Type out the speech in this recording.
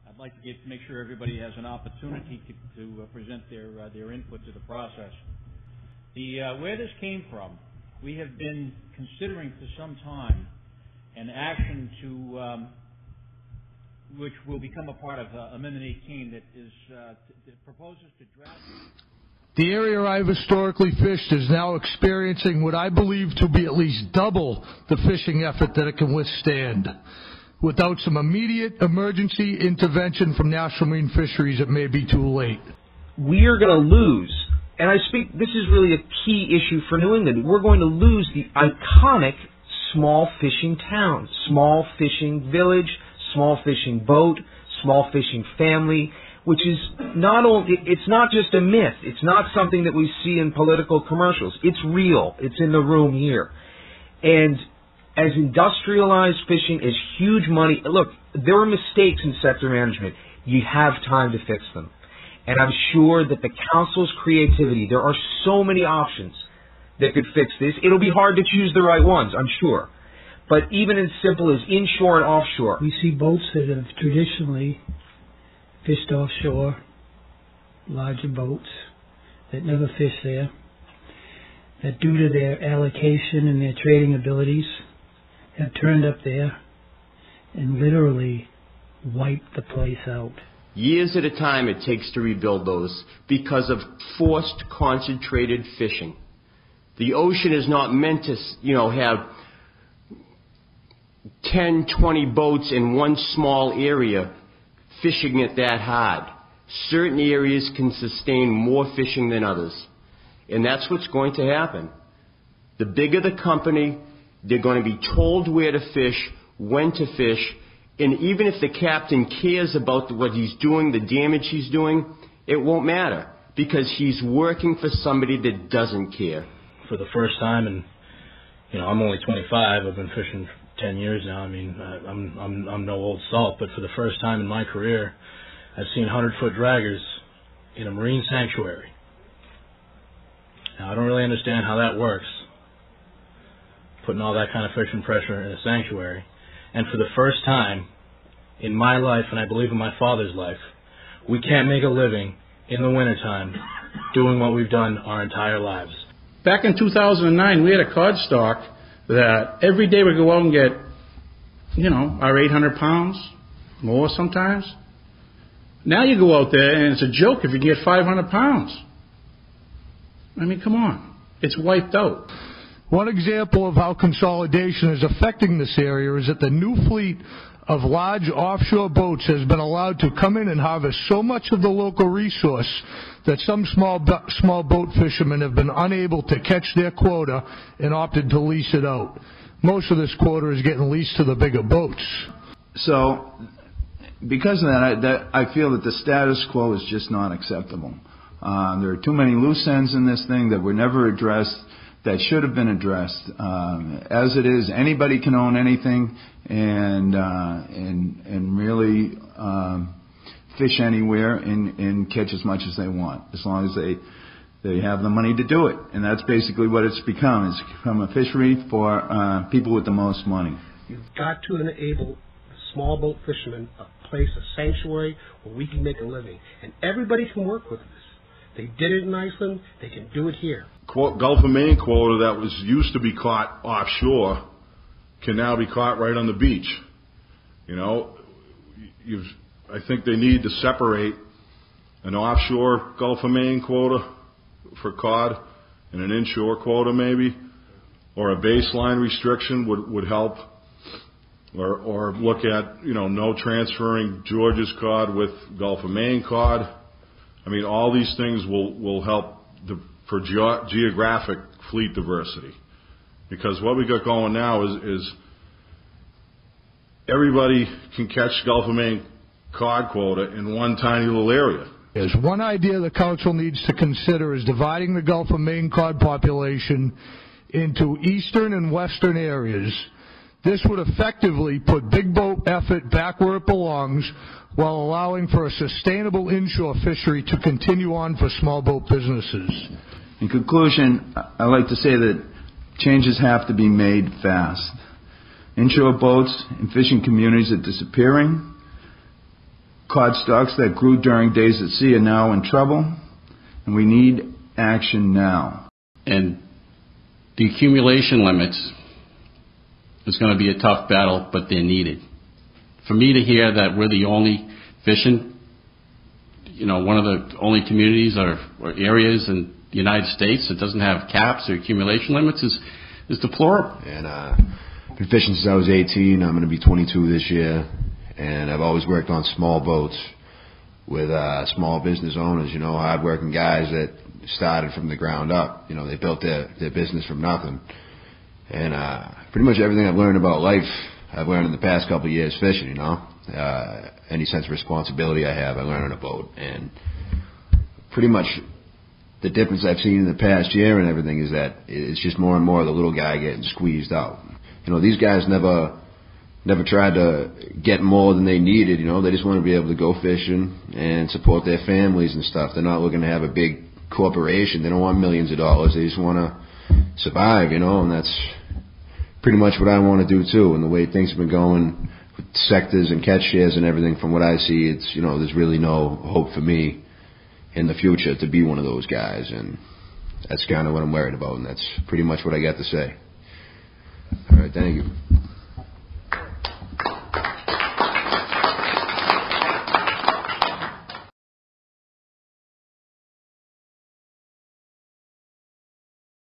I'd like to make sure everybody has an opportunity to present their input to the process. Where this came from, we have been considering for some time an action which will become a part of Amendment 18 that proposes to draft. The area I've historically fished is now experiencing what I believe to be at least double the fishing effort that it can withstand. Without some immediate emergency intervention from National Marine Fisheries, it may be too late. We are going to lose, and this is really a key issue for New England, we're going to lose the iconic small fishing town, small fishing village, small fishing boat, small fishing family, which is it's not just a myth. It's not something that we see in political commercials. It's real. It's in the room here. And as industrialized fishing is huge money, look, there are mistakes in sector management. You have time to fix them. And I'm sure that the council's creativity, there are so many options that could fix this. It'll be hard to choose the right ones, I'm sure. But even as simple as inshore and offshore. We see boats that have traditionally fished offshore, larger boats that never fish there, that due to their allocation and their trading abilities have turned up there and literally wiped the place out. Years at a time it takes to rebuild those because of forced concentrated fishing. The ocean is not meant to, have 10, 20 boats in one small area fishing it that hard. Certain areas can sustain more fishing than others. And that's what's going to happen. The bigger the company, they're going to be told where to fish, when to fish, and even if the captain cares about what he's doing, the damage he's doing, it won't matter because he's working for somebody that doesn't care. For the first time, and I'm only 25. I've been fishing for 10 years now. I mean, I'm no old salt, but for the first time in my career, I've seen 100-foot draggers in a marine sanctuary. Now, I don't really understand how that works, putting all that kind of fishing pressure in a sanctuary. And for the first time in my life, and I believe in my father's life, we can't make a living in the wintertime doing what we've done our entire lives. Back in 2009, we had a cod stock that every day we'd go out and get, our 800 pounds, more sometimes. Now you go out there and it's a joke if you can get 500 pounds. I mean, come on. It's wiped out. One example of how consolidation is affecting this area is that the new fleet of large offshore boats has been allowed to come in and harvest so much of the local resource that some small boat fishermen have been unable to catch their quota and opted to lease it out. Most of this quota is getting leased to the bigger boats. So, because of that, I feel that the status quo is just not acceptable. There are too many loose ends in this thing that were never addressed, that should have been addressed. As it is, anybody can own anything and really fish anywhere and catch as much as they want, as long as they have the money to do it. And that's basically what it's become. It's become a fishery for people with the most money. You've got to enable small boat fishermen a place, a sanctuary where we can make a living. And everybody can work with this. They did it in Iceland. They can do it here. Gulf of Maine quota that was used to be caught offshore can now be caught right on the beach. I think they need to separate an offshore Gulf of Maine quota for cod and an inshore quota maybe, or a baseline restriction would help, or look at no transferring Georgia's cod with Gulf of Maine cod. I mean, all these things will help for geographic fleet diversity. Because what we got going now is everybody can catch Gulf of Maine cod quota in one tiny little area. There's one idea the council needs to consider is dividing the Gulf of Maine cod population into eastern and western areas. This would effectively put big boat effort back where it belongs while allowing for a sustainable inshore fishery to continue on for small boat businesses. In conclusion, I'd like to say that changes have to be made fast. Inshore boats and fishing communities are disappearing. cod stocks that grew during days at sea are now in trouble, and we need action now. And the accumulation limits is going to be a tough battle, but they're needed. For me to hear that we're the only fishing, one of the only communities or areas in the United States that doesn't have caps or accumulation limits is deplorable. And I've been fishing since I was 18. I'm going to be 22 this year. And I've always worked on small boats with small business owners, hard-working guys that started from the ground up. They built their business from nothing. And pretty much everything I've learned about life, I've learned in the past couple of years fishing, Any sense of responsibility I have, I learn on a boat. And pretty much the difference I've seen in the past year and everything is that it's just more and more of the little guy getting squeezed out. These guys never tried to get more than they needed, They just want to be able to go fishing and support their families and stuff. They're not looking to have a big corporation. They don't want millions of dollars. They just want to survive, and that's pretty much what I want to do too. And the way things have been going with sectors and catch shares and everything, from what I see, it's, there's really no hope for me in the future to be one of those guys. And that's kind of what I'm worried about, and that's pretty much what I got to say. All right, thank you.